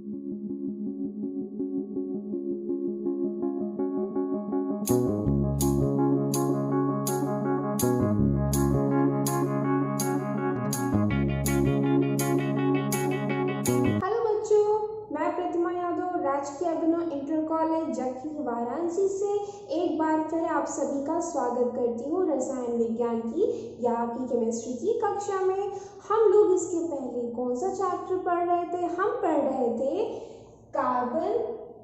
Hello बच्चों, मैं प्रतिमा यादव राजकीय अभिनव इंटर कॉलेज जखी वाराणसी से एक बार फिर आप सभी का स्वागत करती हूँ रसायन विज्ञान की या आपकी केमिस्ट्री की कक्षा में। हम लोग इसके पहले कौन सा चैप्टर पढ़ रहे थे? हम पढ़ रहे थे कार्बन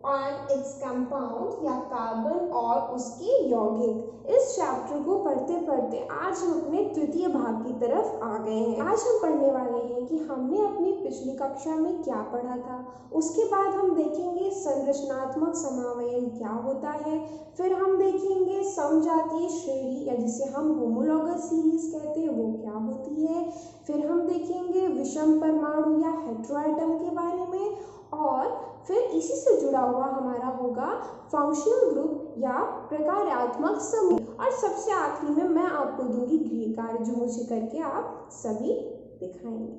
और इट्स कंपाउंड या कार्बन और उसके यौगिक। इस चैप्टर को पढ़ते पढ़ते आज हम अपने तृतीय भाग की तरफ आ गए हैं। आज हम पढ़ने वाले हैं कि हमने अपनी पिछली कक्षा में क्या पढ़ा था। उसके बाद हम देखेंगे संरचनात्मक समावयन क्या होता है। फिर हम देखेंगे समजातीय श्रेणी या जिसे हम होमोलॉगस सीरीज कहते हैं वो क्या होती है। फिर हम देखेंगे विषम परमाणु या हेटेरोएटम के बारे में और फिर इसी से जुड़ा हुआ हमारा होगा फंक्शनल ग्रुप या प्रकार्यात्मक समूह। और सबसे आखिरी में मैं आपको दूंगी गृह कार्य जो मुझे करके आप सभी दिखाएंगे।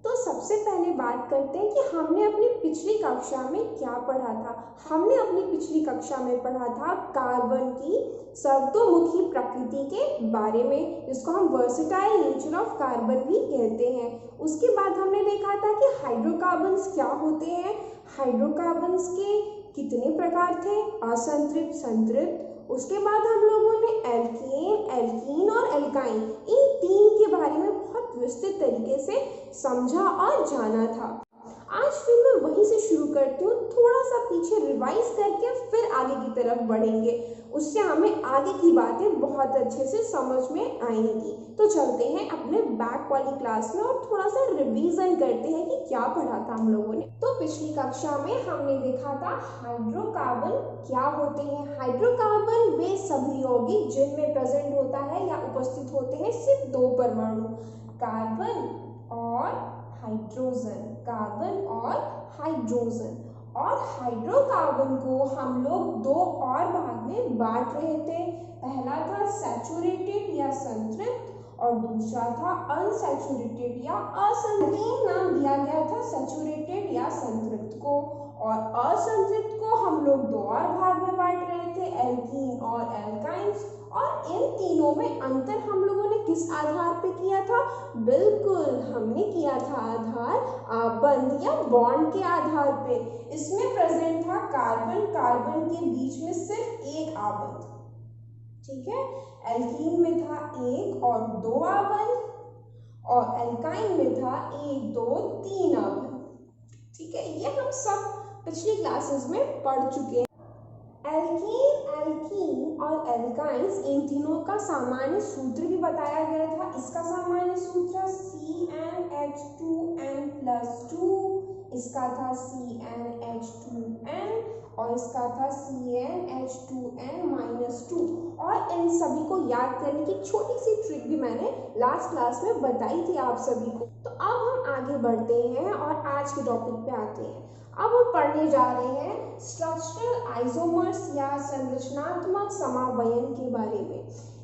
तो सबसे पहले बात करते हैं कि हमने अपनी पिछली कक्षा में क्या पढ़ा था। हमने अपनी पिछली कक्षा में पढ़ा था कार्बन की सर्वतोमुखी प्रकृति के बारे में, जिसको हम वर्सेटाइल नेचर ऑफ कार्बन भी कहते हैं। उसके बाद हमने देखा था कि हाइड्रोकार्बन्स क्या होते हैं, हाइड्रोकार्बन्स के कितने प्रकार थे, असंतृप्त, संतृप्त। उसके बाद हम लोगों ने एल्केन, एल्कीन और एल्काइन इन तीन के बारे में बहुत विस्तृत तरीके से समझा और जाना था। आज फिर मैं वहीं से शुरू करती हूँ, थोड़ा सा पीछे रिवाइज करके फिर आगे की तरफ बढ़ेंगे। उससे हमें आगे की बातें बहुत अच्छे से समझ में आएंगी। तो चलते हैं अपने बैक वाली क्लास में और थोड़ा सा रिवीजन करते हैं कि क्या पढ़ा था हम लोगों ने। तो पिछली कक्षा में हमने देखा था हाइड्रोकार्बन क्या होते हैं। हाइड्रोकार्बन वे सभी यौगिक जिनमें प्रेजेंट होता है या उपस्थित होते हैं सिर्फ दो परमाणु, कार्बन और हाइड्रोजन, कार्बन और हाइड्रोजन। और हाइड्रोकार्बन को हम लोग दो और भाग में बांट रहे थे। पहला था सैचुरेटेड या संतृप्त और दूसरा था अनसैचुरेटेड या असंतृप्त। नाम दिया गया था सैचुरेटेड या संतृप्त को, और असंतृप्त को हम लोग दो और भाग में बांट रहे थे, एल्कीन और एल्काइन्स। और इन तीनों में अंतर हम लोगों ने किस आधार पे किया था? बिल्कुल, हमने किया था आधार बंध या बॉन्ड के आधार पे। इसमें प्रेजेंट था कार्बन, कार्बन के बीच में सिर्फ एक आबंध, ठीक है। एल्कीन में था एक और दो आबंध और एल्काइन में था एक, दो, तीन आबंध, ठीक है। ये हम सब पिछली क्लासेस में पढ़ चुके हैं। एल्कीन, एल्कीन और एल्काइंस इन तीनों का सामान्य सूत्र भी बताया गया था। इसका सामान्य सूत्र CnH2n+2, इसका था CnH2n और इसका था CnH2n-2। और इन सभी को याद करने की छोटी सी ट्रिक भी मैंने लास्ट क्लास में बताई थी आप सभी को। तो अब हम आगे बढ़ते हैं और आज के टॉपिक पे आते हैं। अब हम पढ़ने जा रहे हैं स्ट्रक्चरल आइसोमर्स या संरचनात्मक समावयन के बारे में।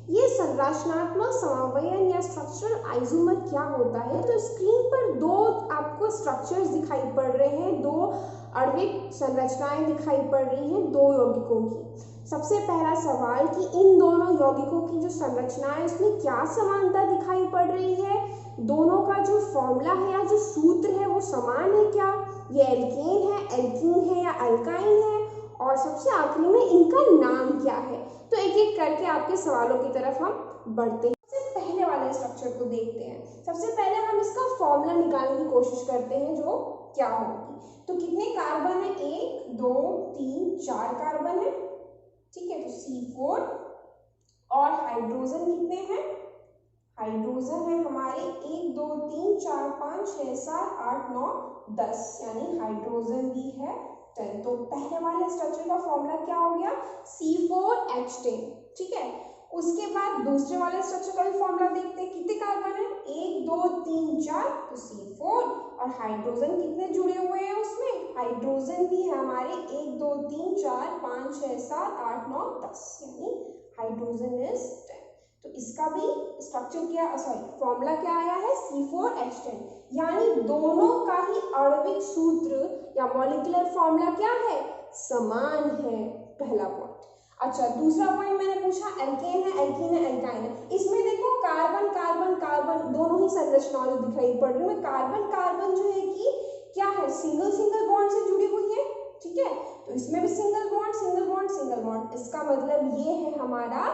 ये संरचनात्मक समावयन या स्ट्रक्चरल आइसोमर क्या होता है? तो स्क्रीन पर दो आपको स्ट्रक्चर्स दिखाई पड़ रहे हैं, दो आणविक संरचनाएं दिखाई पड़ रही हैं दो यौगिकों की। सबसे पहला सवाल कि इन दोनों यौगिकों की जो संरचना है उसमें क्या समानता दिखाई पड़ रही है? दोनों का जो फॉर्मूला है या जो सूत्र है वो समान है क्या? ये एल्केन है, एल्कीन है या एल्काइन है? और सबसे आखिरी में इनका नाम क्या है? तो एक एक करके आपके सवालों की तरफ हम बढ़ते हैं। सबसे पहले वाले स्ट्रक्चर को देखते हैं। सबसे पहले हम इसका फॉर्मूला निकालने की कोशिश करते हैं जो क्या होगी। तो कितने कार्बन है? 1, 2, 3, 4 कार्बन है, ठीक है। तो C4 और हाइड्रोजन कितने हैं? हाइड्रोजन है हमारे 1, 2, 3, 4, 5, 6, 7, 8, 9, 10, यानी हाइड्रोजन भी है 10। तो पहले वाले स्ट्रक्चर का फॉर्मूला क्या हो गया? C4H10, ठीक है। उसके बाद दूसरे वाले स्ट्रक्चर का भी फॉर्मूला देखते हैं। कितने कार्बन है? 1, 2, 3, 4, तो C4। और हाइड्रोजन कितने जुड़े हुए हैं उसमें? हाइड्रोजन भी है हमारे 1, 2, 3, 4, 5, 6, 7, 8, 9, 10, यानी हाइड्रोजन इज 10। तो इसका भी स्ट्रक्चर क्या, सॉरी, फॉर्मूला क्या आया है? C4 H10, यानी दोनों का ही आणविक सूत्र या मॉलिक्यूलर फॉर्मूला क्या है, समान है, पहला पॉइंट। अच्छा, दूसरा पॉइंट मैंने पूछा एल्केन है, एल्कीन है, एल्काइन है। इसमें देखो कार्बन कार्बन कार्बन दोनों ही संरचनाएं दिखाई पड़ रही है। कार्बन कार्बन जो है कि क्या है, सिंगल सिंगल बॉन्ड से जुड़ी हुई है, ठीक है। तो इसमें भी single bond single bond single bond, इसका मतलब ये है हमारा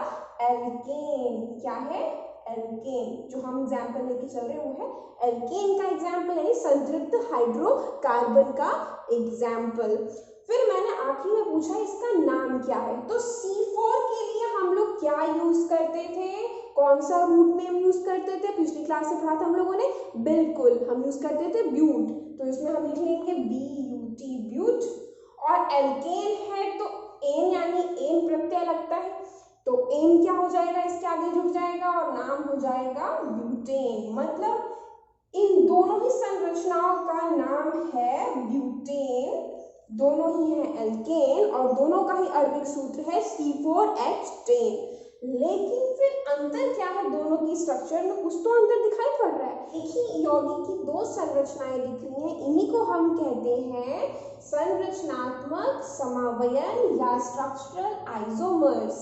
एल्केन। क्या है, एल्केन। जो हम एग्जाम्पल लेके चल रहे हैं वो है एल्केन का एग्जाम्पल, यानी संतृप्त हाइड्रोकार्बन का एग्जाम्पल। फिर मैंने आखिरी में पूछा इसका नाम क्या है। तो C4 के लिए हम लोग क्या यूज करते थे, कौन सा रूट नेम यूज करते थे, पिछली क्लास से पढ़ा था हम लोगों ने, बिल्कुल हम यूज करते थे ब्यूट। तो इसमें हम लिख लेंगे BUT, ब्यूट। और एल्केन है तो एन यानी एन प्रत्यय लगता है, तो एन क्या हो जाएगा, इसके आगे जुड़ जाएगा और नाम हो जाएगा ब्यूटेन। मतलब इन दोनों ही संरचनाओं का नाम है ब्यूटेन, दोनों ही है एल्केन और दोनों का ही आणविक सूत्र है C4H10। लेकिन फिर अंतर क्या है दोनों की स्ट्रक्चर में, कुछ तो अंतर दिखाई पड़ रहा है। एक ही यौगिक की दो संरचनाएं दिख रही हैं, इन्हीं को हम कहते हैं संरचनात्मक समावयन या स्ट्रक्चरल आइसोमर्स।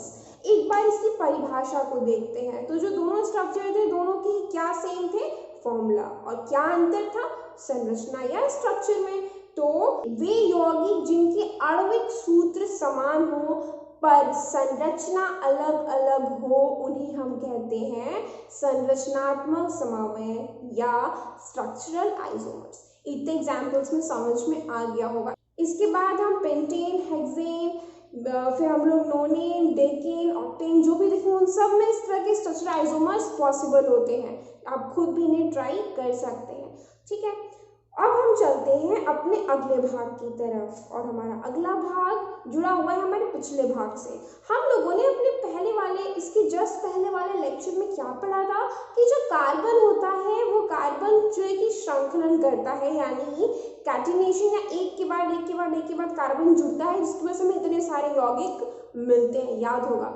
एक बार इसकी परिभाषा को देखते हैं। तो जो दोनों स्ट्रक्चर थे दोनों की क्या सेम थे, फॉर्मूला, और क्या अंतर था, संरचना या स्ट्रक्चर में। तो वे यौगिक जिनके आणविक सूत्र समान हो पर संरचना अलग अलग हो उन्हें हम कहते हैं संरचनात्मक समावयन या स्ट्रक्चरल आइसोमर्स। इतने एग्जाम्पल्स में समझ में आ गया होगा। इसके बाद हम पेंटेन, हेक्सेन, फिर हम लोग नोनेन, डेकेन, ऑक्टेन जो भी देखें उन सब में इस तरह के स्ट्रक्चरल आइसोमर्स पॉसिबल होते हैं। आप खुद भी इन्हें ट्राई कर सकते हैं, ठीक है। अब हम चलते हैं अपने अगले भाग की तरफ और हमारा अगला भाग जुड़ा हुआ है हमारे पिछले भाग से। हम लोगों ने अपने पहले वाले, इसके जस्ट पहले वाले लेक्चर में क्या पढ़ा था कि जो कार्बन होता है वो कार्बन जो है कि श्रृंखलन करता है, यानी कैटिनेशन, या एक के बाद एक के बाद एक के बाद कार्बन जुड़ता है, जिसकी वजह से हमें इतने सारे यौगिक मिलते हैं, याद होगा।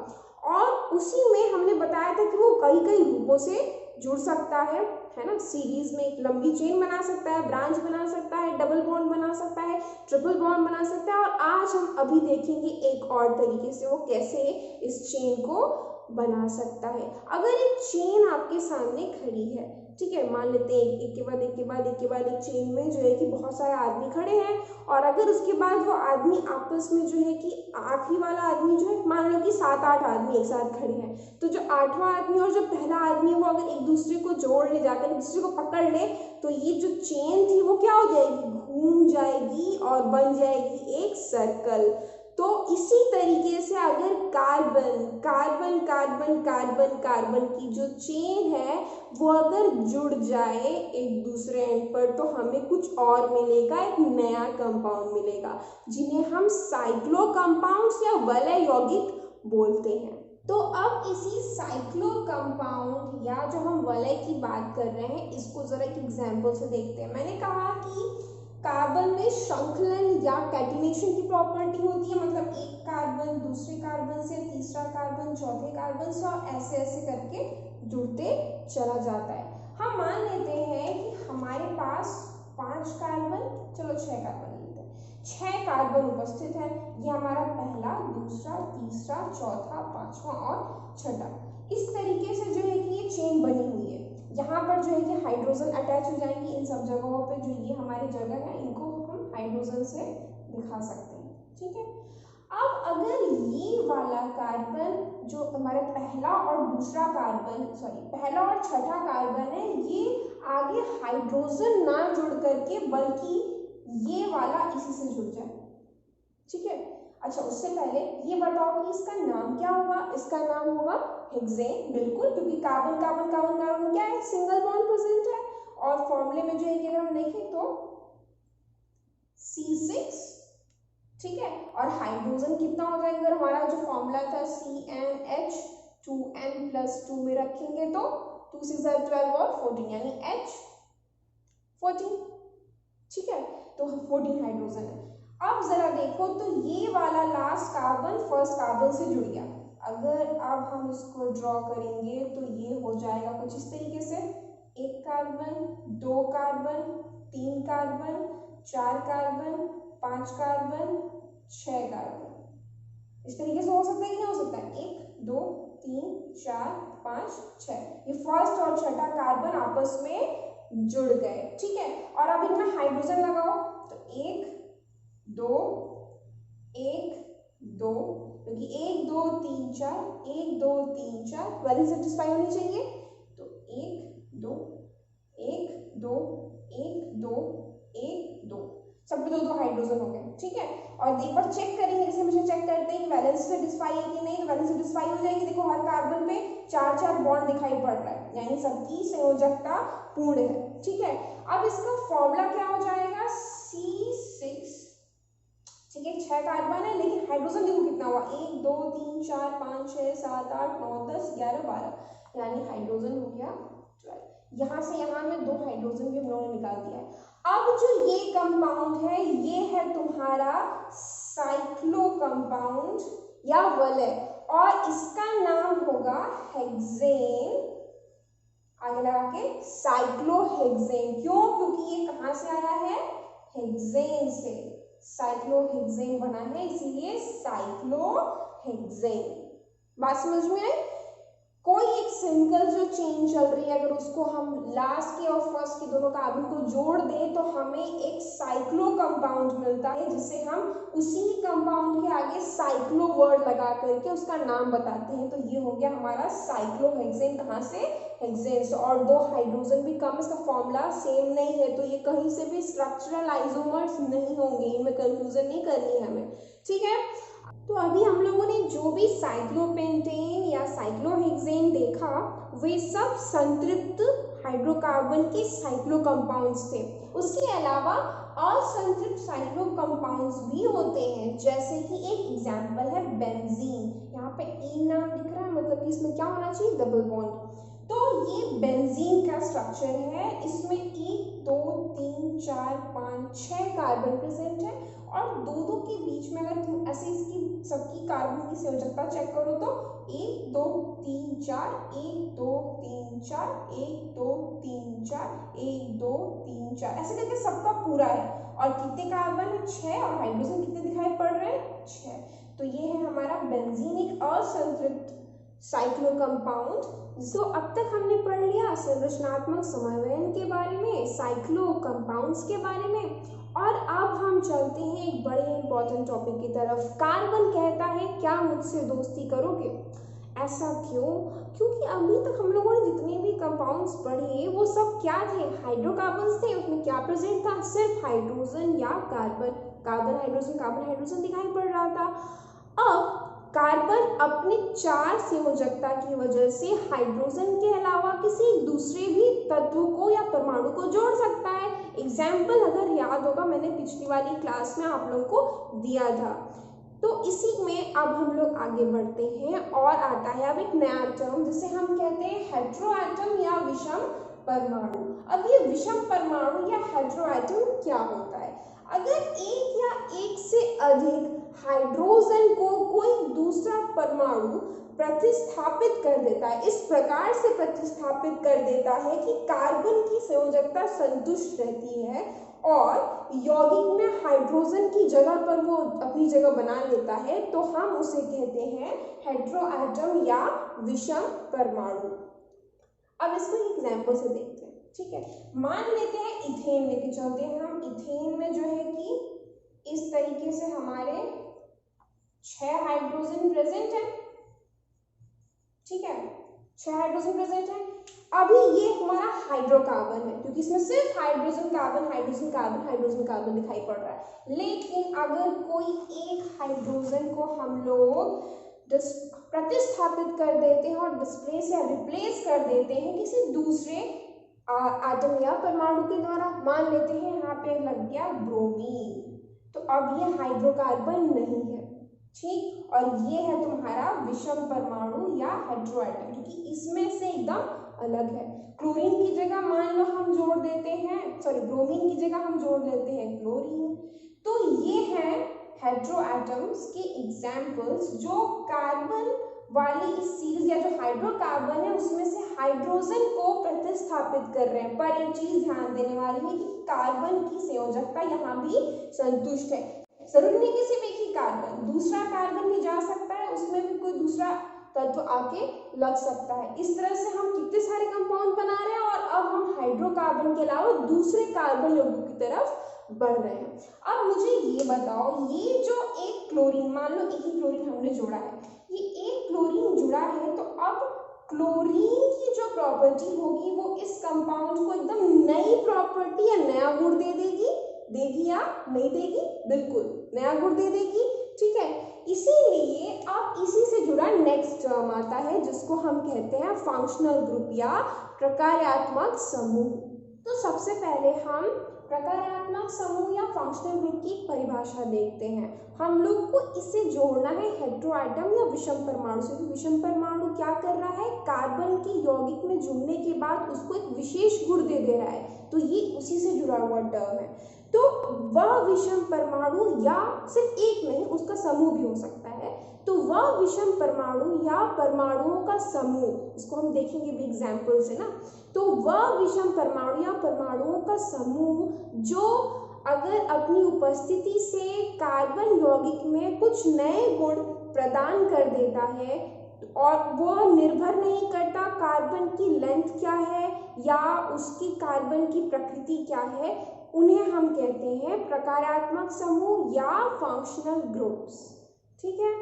और उसी में हमने बताया था कि वो कई कई रूपों से जुड़ सकता है ना। सीरीज में एक लंबी चेन बना सकता है, ब्रांच बना सकता है, डबल बॉन्ड बना सकता है, ट्रिपल बॉन्ड बना सकता है। और आज हम अभी देखेंगे एक और तरीके से वो कैसे इस चेन को बना सकता है। अगर एक चेन आपके सामने खड़ी है, ठीक है, मान लेते हैं एक के बाद एक के बाद एक के बाद एक चेन में जो है कि बहुत सारे आदमी खड़े हैं, और अगर उसके बाद वो आदमी आपस में जो है कि आखिरी वाला आदमी जो है, मान लो कि 7-8 आदमी एक साथ खड़े हैं, तो जो 8वां आदमी और जो पहला आदमी है वो अगर एक दूसरे को जोड़ ले, जाकर एक दूसरे को पकड़ ले, तो ये जो चेन थी वो क्या हो जाएगी, घूम जाएगी और बन जाएगी एक सर्कल। तो इसी तरीके से अगर carbon carbon carbon carbon carbon की जो चेन है वो अगर जुड़ जाए एक दूसरे एंड पर, तो हमें कुछ और मिलेगा, एक नया कंपाउंड मिलेगा, जिन्हें हम साइक्लो कंपाउंड्स या वलय यौगिक बोलते हैं। तो अब इसी साइक्लो कंपाउंड या जो हम वलय की बात कर रहे हैं, इसको जरा एक एग्जाम्पल से देखते हैं। मैंने कहा कि कार्बन में श्रृंखलन या कैटिनेशन की प्रॉपर्टी होती है, मतलब एक कार्बन दूसरे कार्बन से, तीसरा कार्बन चौथे कार्बन से, और ऐसे ऐसे करके जुड़ते चला जाता है। हम मान लेते हैं कि हमारे पास 5 कार्बन, चलो 6 कार्बन लेते हैं, 6 कार्बन उपस्थित है। ये हमारा पहला, दूसरा, तीसरा, चौथा, 5वां और 6ठा। इस तरीके से जो है कि ये चेन बनी हुई है। यहाँ पर जो है कि हाइड्रोजन अटैच हो जाएंगे इन सब जगहों पे, जो ये हमारी जगह है इनको हम हाइड्रोजन से दिखा सकते हैं, ठीक है। अब अगर ये वाला कार्बन जो हमारा पहला और दूसरा कार्बन, पहला और 6ठा कार्बन है, ये आगे हाइड्रोजन ना जुड़ करके बल्कि ये वाला इसी से जुड़ जाए, ठीक है। अच्छा, उससे पहले ये बताओ कि इसका नाम क्या होगा। इसका नाम होगा हेक्सेन, बिल्कुल, क्योंकि कार्बन कार्बन कार्बन कार्बन क्या है, सिंगल बॉन्ड प्रेजेंट है। और फॉर्मूले में जो है कि अगर हम देखें तो C6, ठीक है। और हाइड्रोजन कितना हो जाएगा, अगर हमारा जो फॉर्मूला था CnH 2n+2 में रखेंगे तो 2 6 12 और 14, यानी H14, ठीक है। तो 14 हाइड्रोजन है। अब जरा देखो तो ये वाला लास्ट कार्बन फर्स्ट कार्बन से जुड़ गया। अगर अब हम इसको ड्रॉ करेंगे तो ये हो जाएगा कुछ इस तरीके से, 1 carbon, 2 carbon, 3 carbon, 4 carbon, 5 carbon, 6 carbon. इस तरीके से हो सकता है कि नहीं हो सकता है? 1 2 3 4 5 6, ये फर्स्ट और छठा कार्बन आपस में जुड़ गए, ठीक है। और अब इनमें हाइड्रोजन लगाओ, तो 1 2 1 2, क्योंकि 1 2 3 4 1 2 3 4 वैल्यू सेटिस्फाई होनी चाहिए, तो 1 2 1 2 1 2 1 2, सब पे 2 2 हाइड्रोजन हो गए, ठीक है। और एक बार चेक करेंगे, जैसे हमेशा चेक करते हैं कि वैलेंस सेटिस्फाई है कि नहीं, तो वैलेंस सेटिस्फाई हो जाएगी। देखो हर कार्बन पे 4 4 बॉन्ड दिखाई पड़ रहा है, यानी सबकी संयोजकता पूर्ण है, ठीक है। अब इसका फॉर्मूला क्या हो जाएगा? C6, ठीक है। 6 कार्बन है, लेकिन हाइड्रोजन देखो कितना हुआ, 1 2 3 4 5 6 7 8 9 10 11 12, यानी हाइड्रोजन हो गया 12। यहाँ से यहाँ में 2 हाइड्रोजन भी हम लोगों ने निकाल दिया है। अब जो ये कंपाउंड है, ये है तुम्हारा साइक्लो कंपाउंड या वलय, और इसका नाम होगा हेक्सेन, आगे लगा के साइक्लोहेक्सेन। क्यों? क्योंकि ये कहां से आया है? हेक्सेन से, साइक्लोहेक्सेन बना है, इसीलिए साइक्लोहेक्सेन। बात समझ में आई? कोई एक सिंगल जो चेन चल रही है, अगर उसको हम लास्ट के और फर्स्ट के दोनों कार्बन को जोड़ दें तो हमें एक साइक्लो कंपाउंड मिलता है, जिसे हम उसी कंपाउंड के आगे साइक्लो वर्ड लगा करके उसका नाम बताते हैं। तो ये हो गया हमारा साइक्लोहेक्सेन। कहाँ से? हेक्सेन से। और 2 हाइड्रोजन भी कम, इसका फॉर्मूला सेम नहीं है, तो ये कहीं से भी स्ट्रक्चरल आइसोमर्स नहीं होंगे, इनमें कंफ्यूजन नहीं करनी है हमें, ठीक है। तो अभी हम लोगों ने जो भी साइक्लोपेंटेन या साइक्लोहेक्सेन देखा, वे सब संतृप्त हाइड्रोकार्बन के साइक्लो कंपाउंड्स थे। उसके अलावा असंतृप्त साइक्लो कंपाउंड्स भी होते हैं, जैसे कि एक एग्जांपल है बेंजीन। यहाँ पे ई नाम दिख रहा है, मतलब कि इसमें क्या होना चाहिए? Double bond. तो ये बेंजीन का स्ट्रक्चर है, इसमें 1 2 3 4 5 6 कार्बन प्रेजेंट है, और दो दो के बीच में अगर तुम ऐसे इसकी सबकी कार्बन की संयोजकता चेक करो तो 1 2 3 4 1 2 3 4 1 2 3 4 1 2 3 4, ऐसे करके सबका पूरा है। और कितने कार्बन है? 6, और हाइड्रोजन कितने दिखाई पड़ रहे हैं? 6। तो ये है हमारा बेंजीन, एक असंतृप्त साइक्लो कंपाउंड। तो अब तक हमने पढ़ लिया संरचनात्मक समन्वयन के बारे में, साइक्लो कंपाउंड्स के बारे में, और अब हम चलते हैं एक बड़े इंपॉर्टेंट टॉपिक की तरफ। कार्बन कहता है, क्या मुझसे दोस्ती करोगे? ऐसा क्यों? क्योंकि अभी तक हम लोगों ने जितने भी कंपाउंड्स पढ़े वो सब क्या थे? हाइड्रोकार्बन्स थे। उसमें क्या प्रेजेंट था? सिर्फ हाइड्रोजन या carbon, carbon hydrogen, carbon hydrogen दिखाई पड़ रहा था। अब कार्बन अपनी 4 संयोजकता की वजह से हाइड्रोजन के अलावा किसी दूसरे भी तत्व को या परमाणु को जोड़ सकता है। एग्जाम्पल अगर याद होगा, मैंने पिछली वाली क्लास में आप लोगों को दिया था। तो इसी में अब हम लोग आगे बढ़ते हैं, और आता है अब एक नया टर्म जिसे हम कहते हैं हेटेरोएटम या विषम परमाणु। अब ये विषम परमाणु या हेटेरोएटम क्या होता है? अगर एक या एक से अधिक हाइड्रोजन को कोई दूसरा परमाणु प्रतिस्थापित कर देता है, इस प्रकार से प्रतिस्थापित कर देता है कि कार्बन की संयोजकता संतुष्ट रहती है और यौगिक में हाइड्रोजन की जगह पर वो अपनी जगह बना लेता है, तो हम उसे कहते हैं हेटेरोएटम या विषम परमाणु। अब इसको एक एग्जांपल से देखते हैं, ठीक है। मान लेते हैं इथेन लेके चलते हैं हम। इथेन में जो है कि इस तरीके से हमारे 6 हाइड्रोजन प्रेजेंट है, ठीक है, 6 हाइड्रोजन प्रेजेंट है। अभी ये हमारा हाइड्रोकार्बन है, क्योंकि इसमें सिर्फ hydrogen carbon hydrogen carbon hydrogen carbon दिखाई पड़ रहा है। लेकिन अगर कोई एक हाइड्रोजन को हम लोग प्रतिस्थापित कर देते हैं और डिस्प्लेस या रिप्लेस कर देते हैं किसी दूसरे एटम या परमाणु के द्वारा, मान लेते हैं यहाँ पे लग गया ब्रोमीन, तो अब ये हाइड्रोकार्बन नहीं है, ठीक। और ये है तुम्हारा विषम परमाणु या हेटेरोएटम, क्योंकि इसमें से एकदम अलग है। क्लोरीन की जगह मान लो हम जोड़ देते हैं, सॉरी ब्रोमीन की जगह हम जोड़ देते हैं क्लोरीन। तो ये है हेटेरोएटम्स के एग्जाम्पल्स जो कार्बन वाली इस सीरीज या जो हाइड्रोकार्बन है उसमें से हाइड्रोजन को प्रतिस्थापित कर रहे हैं। पर एक चीज ध्यान देने वाली है कि कार्बन की संयोजकता यहाँ भी संतुष्ट है। जरूरी नहीं कि सिर्फ एक ही कार्बन, दूसरा कार्बन भी जा सकता है, उसमें भी कोई दूसरा तत्व आके लग सकता है। इस तरह से हम कितने सारे कंपाउंड बना रहे हैं और अब हम हाइड्रोकार्बन के अलावा दूसरे कार्बन यौगिकों की तरफ बढ़ रहे हैं। अब मुझे ये बताओ, ये जो एक क्लोरीन, मान लो एक ही क्लोरीन हमने जोड़ा है, ये एक क्लोरीन जुड़ा है, तो अब क्लोरीन की जो प्रॉपर्टी होगी वो इस कंपाउंड को एकदम नई प्रॉपर्टी या नया गुण दे देगी या नहीं देगी? बिल्कुल नया गुण दे देगी, ठीक है। इसीलिए अब इसी से जुड़ा नेक्स्ट टर्म आता है जिसको हम कहते हैं फंक्शनल ग्रुप या प्रकार्यात्मक समूह। तो सबसे पहले हम प्रकार्यात्मक समूह या फंक्शनल ग्रुप की एक परिभाषा देखते हैं। हम लोग को इससे जोड़ना है हेटेरोएटम या विषम परमाणु से। तो विषम परमाणु क्या कर रहा है? कार्बन के यौगिक में जुड़ने के बाद उसको एक विशेष गुण दे रहा है, तो ये उसी से जुड़ा हुआ टर्म है। तो वह विषम परमाणु या सिर्फ एक नहीं, उसका समूह भी हो सकता है, तो वह विषम परमाणु या परमाणुओं का समूह, इसको हम देखेंगे भी एग्जाम्पल से ना, तो वह विषम परमाणु या परमाणुओं का समूह जो अगर अपनी उपस्थिति से कार्बन यौगिक में कुछ नए गुण प्रदान कर देता है और वह निर्भर नहीं करता कार्बन की लेंथ क्या है या उसकी कार्बन की प्रकृति क्या है, उन्हें हम कहते हैं प्रकार्यात्मक समूह या फंक्शनल ग्रुप्स। ठीक है,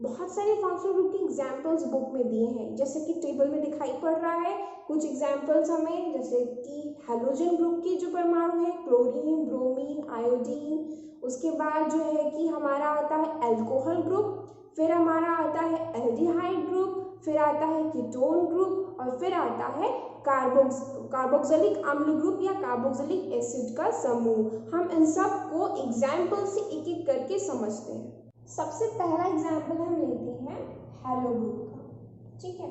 बहुत सारे फंक्शनल ग्रुप की एग्जांपल्स बुक में दिए हैं, जैसे कि टेबल में दिखाई पड़ रहा है कुछ एग्जांपल्स हमें, जैसे कि हैलोजन ग्रुप के जो परमाणु है क्लोरीन, ब्रोमीन, आयोडीन। उसके बाद जो है कि हमारा आता है एल्कोहल ग्रुप, फिर हमारा आता है एल्डिहाइड ग्रुप, फिर आता है कीटोन ग्रुप और फिर आता है कार्बोक्सिलिक अम्ल ग्रुप या कार्बोक्सिलिक एसिड का समूह। हम इन सब को एग्जाम्पल से एक एक करके समझते हैं। सबसे पहला एग्जाम्पल हम लेते हैं हैलो ग्रुप का। ठीक है,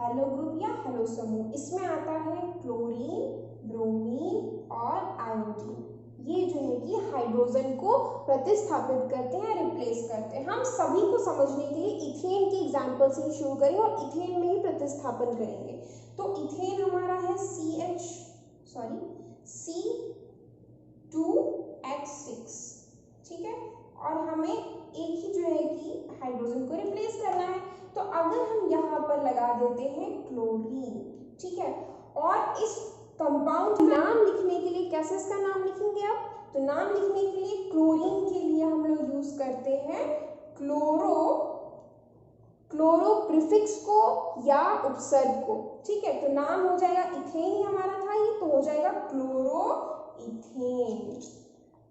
हैलो ग्रुप या हैलो समूह, इसमें आता है क्लोरीन, ब्रोमीन और आयोडीन। ये जो है कि हाइड्रोजन को प्रतिस्थापित करते हैं, रिप्लेस करते हैं। हम सभी को समझने के लिए इथेन के एग्जाम्पल से ही शुरू करें और इथेन में ही प्रतिस्थापन करेंगे। तो इथेन हमारा है C2H6, ठीक है, और हमें एक ही जो है कि हाइड्रोजन को रिप्लेस करना है। तो अगर हम यहाँ पर लगा देते हैं क्लोरीन, ठीक है, और इस कंपाउंड नाम लिखने के लिए कैसे इसका नाम लिखेंगे आप? तो नाम लिखने के लिए क्लोरीन के लिए हम लोग यूज करते हैं क्लोरो प्रीफिक्स को या उपसर्ग को। ठीक है, तो नाम हो जाएगा इथेन ही हमारा था ये, तो हो जाएगा क्लोरो इथेन।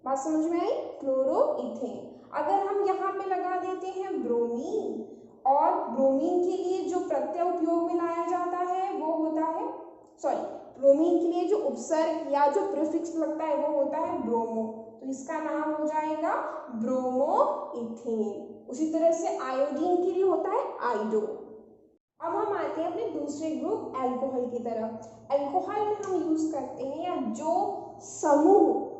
बात समझ में आई? Chloro ethane. अगर हम यहाँ पे लगा देते हैं ब्रोमीन, और ब्रोमीन के लिए जो प्रत्यय उपयोग में लाया जाता है वो होता है, ब्रोमीन के लिए जो उपसर्ग या जो प्रीफिक्स लगता है वो होता है ब्रोमो, तो इसका नाम हो जाएगा ब्रोमो इथेन। उसी तरह से आयोडीन के लिए होता है आइडो। अब हम आते हैं अपने दूसरे ग्रुप अल्कोहल की तरफ। अल्कोहल में हम यूज करते हैं या जो समूह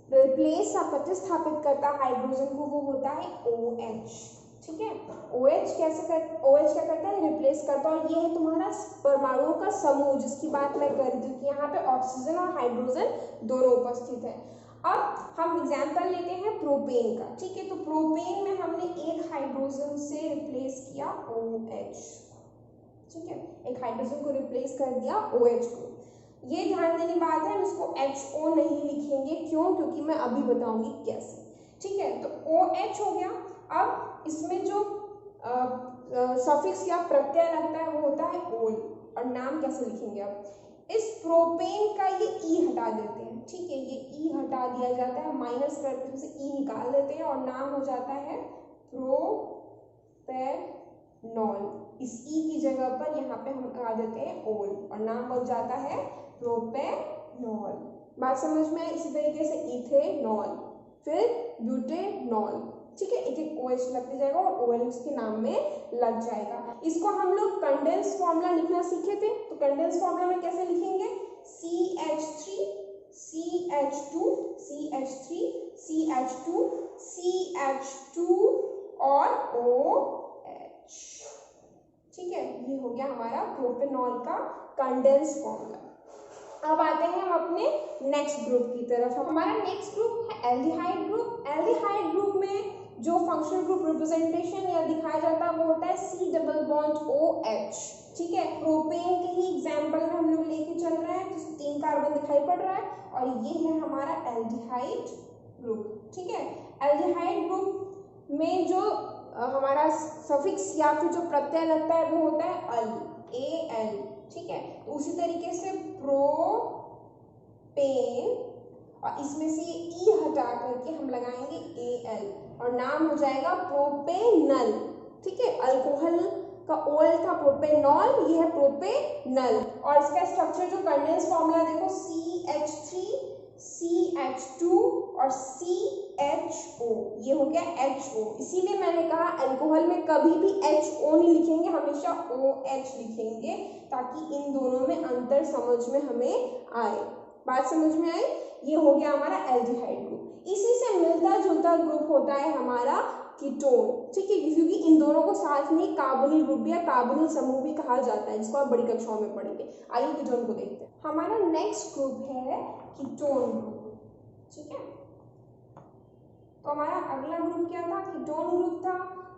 रिप्लेस या प्रतिस्थापित करता है हाइड्रोजन को वो होता है OH। ठीक है, OH क्या करता है? रिप्लेस करता है। और ये है तुम्हारा परमाणुओं का समूह जिसकी बात मैं कर रही थी कि यहाँ पे ऑक्सीजन और हाइड्रोजन दोनों उपस्थित है। अब हम एग्जाम्पल लेते हैं प्रोपेन का। ठीक है, तो प्रोपेन में हमने एक हाइड्रोजन से रिप्लेस किया OH। ठीक है, एक हाइड्रोजन को रिप्लेस कर दिया OH को। ये ध्यान देने की बात है, हम इसको HO नहीं लिखेंगे। क्यों? क्योंकि मैं अभी बताऊंगी कैसे। ठीक है, तो OH हो गया। अब इसमें जो सफिक्स या प्रत्यय लगता है वो होता है ओल, और नाम कैसे लिखेंगे आप? इस प्रोपेन का ये ई हटा देते हैं। ठीक है, ये ई हटा दिया जाता है, माइनस करके उससे ई निकाल देते हैं और नाम हो जाता है प्रोपेनॉल। इस ई की जगह पर यहाँ पे हम लगा देते हैं ओल और नाम बन जाता है प्रोपेनॉल। बात समझ में? इसी तरीके से इथेनॉल, फिर ब्यूटेनॉल। ठीक है, एक एक OH लगते जाएगा और OL उसके नाम में लग जाएगा। इसको हम लोग कंडेंस फॉर्मूला लिखना सीखे थे, तो कंडेंस फॉर्मूला में कैसे लिखेंगे? CH3 CH2 CH3 CH2 CH2 और OH। ठीक है, ये हो गया हमारा प्रोपेनॉल का कंडेंस फॉर्मूला। अब आते हैं हम अपने नेक्स्ट ग्रुप की तरफ। हमारा नेक्स्ट ग्रुप है एल्डिहाइड ग्रुप। एल्डिहाइड ग्रुप में जो फंक्शनल ग्रुप रिप्रेजेंटेशन या दिखाया जाता है वो होता है C डबल बॉन्ड OH। ठीक है, प्रोपेन के ही एग्जांपल में हम लोग लेके चल रहे हैं, तो 3 कार्बन दिखाई पड़ रहा है और ये है हमारा एल्डिहाइड ग्रुप। ठीक है, एल्डिहाइड ग्रुप में जो हमारा सफिक्स या फिर जो प्रत्यय लगता है वो होता है अल, AL। ठीक है, तो उसी तरीके से प्रोपेन और इसमें से ये ई हटा करके हम लगाएंगे AL और नाम हो जाएगा प्रोपेनल। ठीक है, अल्कोहल का ओल था प्रोपेनॉल, ये है प्रोपेनल। और इसका स्ट्रक्चर जो कंडेंस फॉर्मूला देखो CH3 CH2 और CHO, ये हो गया HO। इसीलिए मैंने कहा अल्कोहल में कभी भी HO नहीं लिखेंगे, हमेशा OH लिखेंगे ताकि इन दोनों में अंतर समझ में हमें आए। बात समझ में आई? ये हो गया हमारा एल्डिहाइड ग्रुप। इसी से मिलता जुलता ग्रुप होता है हमारा कीटोन। ठीक है, क्योंकि इन दोनों को साथ में कार्बोनिल ग्रुप या कार्बोनिल समूह भी कहा जाता है, जिसको आप बड़ी कक्षाओं में पढ़ेंगे। आइए कीटोन को देखते हैं। हमारा नेक्स्ट ग्रुप है कीटोन ग्रुप। ठीक है, तो हमारा अगला ग्रुप क्या था? कीटोन ग्रुप था।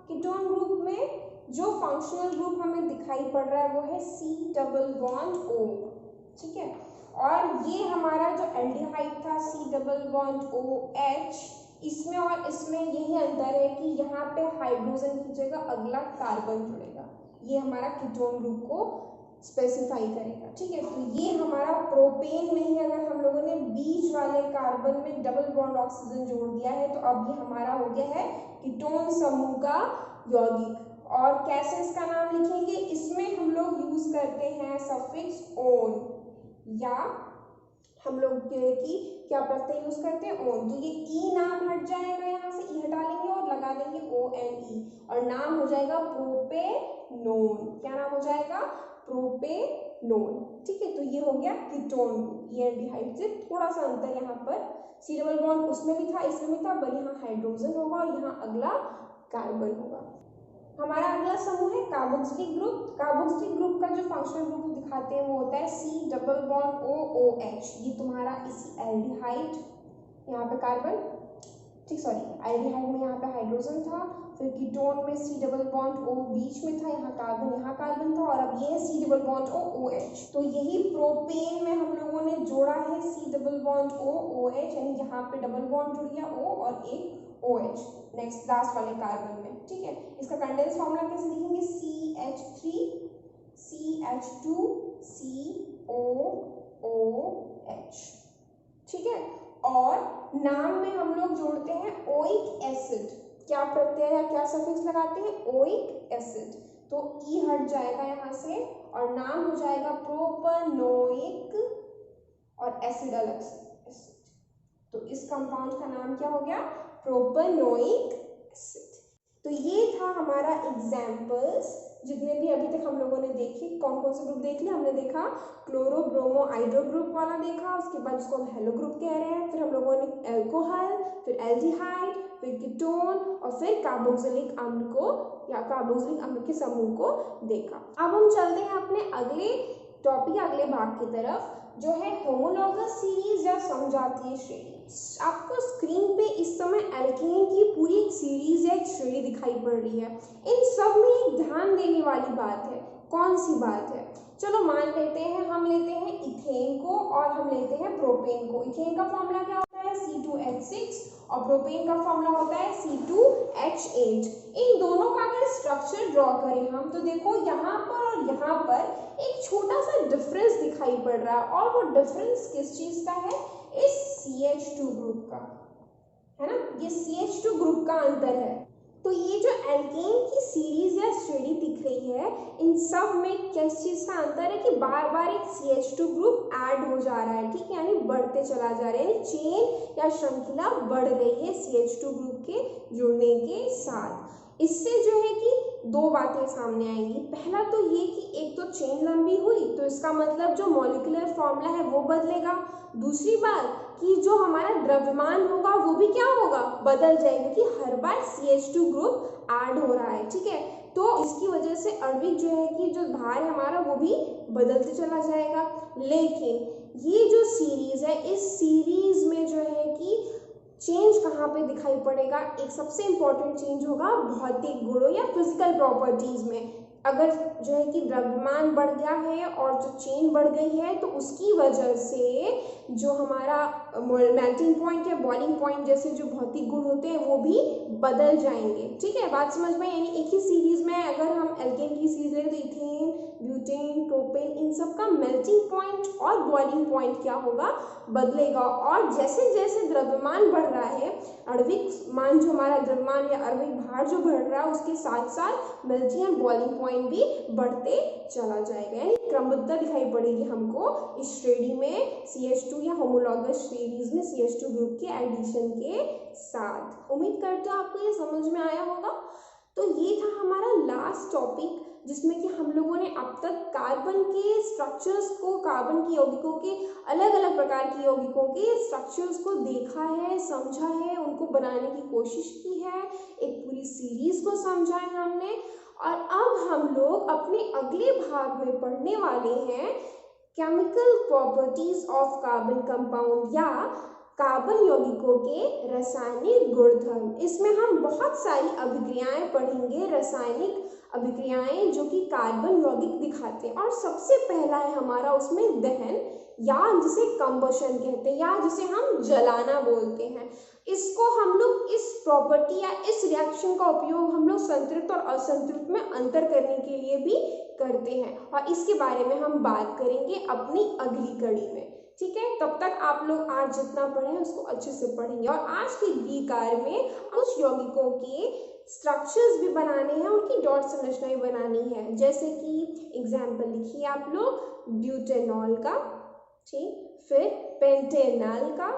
कीटोन ग्रुप में जो फंक्शनल ग्रुप हमें दिखाई पड़ रहा है वो है C डबल बॉन्ड O। ठीक है, और ये हमारा जो एल्डिहाइड था C डबल बॉन्ड OH, इसमें और इसमें यही अंतर है कि यहाँ पे हाइड्रोजन की जगह अगला कार्बन जुड़ेगा। ये हमारा कीटोन ग्रुप को स्पेसिफाई करेगा। ठीक है, तो ये हमारा प्रोपेन में ही अगर हम लोगों ने बीच वाले कार्बन में डबल बॉन्ड ऑक्सीजन जोड़ दिया है तो अब ये हमारा हो गया है कीटोन समूह का यौगिक। और कैसे इसका नाम लिखेंगे? इसमें हम लोग यूज करते हैं सफिक्स ओन, या हम लोग की क्या प्रत्यय यूज करते हैं? ओन। तो ये ई नाम हट जाएगा, यहाँ से ई हटा लेंगे और लगा देंगे ONE और नाम हो जाएगा प्रोपेनोन। क्या नाम हो जाएगा? प्रोपेनोन। ठीक है, तो ये हो गया कीटोन ग्रुप। ये एल्डिहाइड से थोड़ा सा अंतर यहाँ पर C डबल बॉन्ड उसमें भी था इसमें भी था, पर यहाँ हाइड्रोजन होगा और यहाँ अगला कार्बन होगा। हमारा अगला समूह है कार्बोक्सिलिक ग्रुप। कार्बोक्सिलिक ग्रुप का जो फंक्शनल ग्रुप दिखाते हैं वो होता है C डबल बॉन्ड OOH। ये तुम्हारा इस एल्डिहाइड, यहाँ पे कार्बन, ठीक सॉरी एल्डिहाइड में यहाँ पे हाइड्रोजन था, फिर कीटोन में C डबल बॉन्ड O बीच में था, यहाँ कार्बन था, और अब ये है C डबल बॉन्ड OOH। तो यही प्रोपेन में हम लोगों ने जोड़ा है C डबल बॉन्ड OOH, यानी यहाँ पे डबल बॉन्ड जुड़ गया O और एक OH नेक्स्ट लास्ट वाले कार्बन में। ठीक है, इसका कंडेंस फॉर्मूला कैसे लिखेंगे? CH3 CH2 COOH। ठीक है, और नाम में हम लोग जोड़ते हैं ओइक एसिड। क्या प्रत्यय या क्या सफिक्स लगाते हैं? Oic acid. तो ई हट जाएगा यहाँ से और नाम हो जाएगा प्रोपेनोइक और एसिड अलग से एसिड। तो इस कंपाउंड का नाम क्या हो गया? Propanoic acid. तो ये था हमारा एग्जाम्पल्स जितने भी अभी तक हम लोगों ने देखे। कौन कौन से ग्रुप देख लिए? हमने देखा क्लोरो ब्रोमो आइड्रो ग्रुप वाला देखा, उसके बाद उसको हम हेलो ग्रुप कह रहे हैं, फिर हम लोगों ने एल्कोहल, फिर एल्डिहाइड, फिर कीटोन और फिर कार्बोक्सिलिक अम्ल को या कार्बोक्सिलिक अम्ल के समूह को देखा। अब हम चलते हैं अपने अगले टॉपिक अगले भाग की तरफ, जो है होमोलॉगस सीरीज या समजातीय श्रेणी। आपको स्क्रीन पे इस समय एल्केन की पूरी एक सीरीज या एक श्रेणी दिखाई पड़ रही है। इन सब में एक ध्यान देने वाली बात है। कौन सी बात है? चलो मान लेते हैं, हम लेते हैं इथेन को और हम लेते हैं प्रोपेन को। इथेन का फॉर्मूला क्या होता है? C2H6 और प्रोपेन का फॉर्मूला होता है C2H8। इन दोनों का अगर स्ट्रक्चर ड्रॉ करें हम तो देखो यहाँ पर और यहाँ पर एक छोटा सा डिफरेंस दिखाई पड़ रहा है, और वो डिफरेंस किस चीज का है? इस CH2 ग्रुप का है ना, ये CH2 ग्रुप का अंतर है। तो ये जो एल्केन की सीरीज या श्रेणी दिख रही है, इन सब में किस चीज का अंतर है कि बार बार एक CH2 ग्रुप ऐड हो जा रहा है। ठीक है, यानी बढ़ते चला जा रहा है, यानी चेन या श्रृंखला बढ़ रही है CH2 ग्रुप के जुड़ने के साथ। इससे जो है कि दो बातें सामने आएंगी। पहला तो ये कि एक तो चेन लंबी हुई तो इसका मतलब जो मॉलिक्यूलर फॉर्मूला है वो बदलेगा। दूसरी बात कि जो हमारा द्रव्यमान होगा वो भी क्या होगा, बदल जाएगा, क्योंकि हर बार CH2 ग्रुप ऐड हो रहा है, ठीक है। तो इसकी वजह से आणविक जो है कि जो भार है हमारा वो भी बदलते चला जाएगा। लेकिन ये जो सीरीज है, इस सीरीज में जो है कि चेंज कहाँ पे दिखाई पड़ेगा, एक सबसे इंपॉर्टेंट चेंज होगा भौतिक गुणों या फिजिकल प्रॉपर्टीज में। अगर जो है कि द्रव्यमान बढ़ गया है और जो चेन बढ़ गई है तो उसकी वजह से जो हमारा मेल्टिंग पॉइंट या बॉइलिंग पॉइंट जैसे जो भौतिक गुण होते हैं वो भी बदल जाएंगे, ठीक है। बात समझ में, यानी एक ही सीरीज में अगर हम एल्केन की सीरीज लें तो इथेन, ब्यूटेन, प्रोपेन, इन सब का मेल्टिंग पॉइंट और बॉइलिंग पॉइंट क्या होगा, बदलेगा। और जैसे जैसे द्रव्यमान बढ़ रहा है, आणविक मान जो हमारा द्रव्यमान या आणविक भार जो बढ़ रहा है उसके साथ साथ मेल्टिंग और बॉइलिंग पॉइंट भी बढ़ते चला जाएगा। यानी क्रमबद्धता दिखाई पड़ेगी हमको इस श्रेणी में CH2 या होमोलॉगस सीरीज में CH2 ग्रुप के एडिशन के साथ। उम्मीद करते हो आपको ये समझ में आया होगा। तो ये था हमारा लास्ट टॉपिक जिसमें कि हम लोगों ने अब तक कार्बन के स्ट्रक्चर्स को, कार्बन के यौगिकों के अलग अलग प्रकार के यौगिकों के स्ट्रक्चर्स को देखा है, समझा है, उनको बनाने की कोशिश की है, एक पूरी सीरीज को समझा है हमने। और अब हम लोग अपने अगले भाग में पढ़ने वाले हैं chemical properties of carbon compound या कार्बन यौगिकों के रासायनिक गुणधर्म। इसमें हम बहुत सारी अभिक्रियाएं पढ़ेंगे, रासायनिक अभिक्रियाएं जो कि कार्बन यौगिक दिखाते हैं। और सबसे पहला है हमारा उसमें दहन या जिसे कंबशन कहते हैं या जिसे हम जलाना बोलते हैं। इसको हम लोग इस प्रॉपर्टी या इस रिएक्शन का उपयोग हम लोग संतृप्त और असंतृप्त में अंतर करने के लिए भी करते हैं और इसके बारे में हम बात करेंगे अपनी अगली कड़ी में, ठीक है। तब तक आप लोग आज जितना पढ़े उसको अच्छे से पढ़ेंगे। और आज के गृह कार्य में कुछ यौगिकों के स्ट्रक्चर्स भी बनाने हैं, उनकी डॉट संरचनाएं बनानी है। जैसे कि एग्जाम्पल लिखिए आप लोग, ब्यूटेनॉल का, ठीक, फिर पेंटेनॉल का,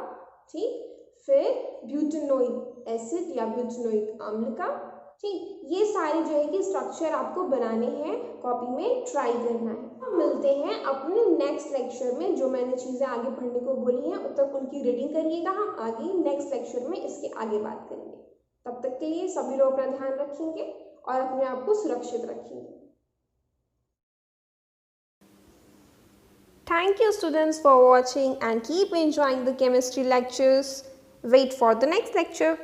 ठीक, फिर ब्यूटेनोइक एसिड या ब्यूटेनोइक अम्ल का, ठीक। ये सारे जो है कि स्ट्रक्चर आपको बनाने हैं, कॉपी में ट्राई करना है। हम मिलते हैं अपने नेक्स्ट लेक्चर में। जो मैंने चीज़ें आगे पढ़ने को बोली हैं तब तक उनकी रीडिंग करिएगा। हम आगे नेक्स्ट लेक्चर में इसके आगे बात करेंगे। तब तक के लिए सभी लोग अपना ध्यान रखेंगे और अपने आप को सुरक्षित रखेंगे। Thank you students for watching and keep enjoying the chemistry lectures. Wait for the next lecture.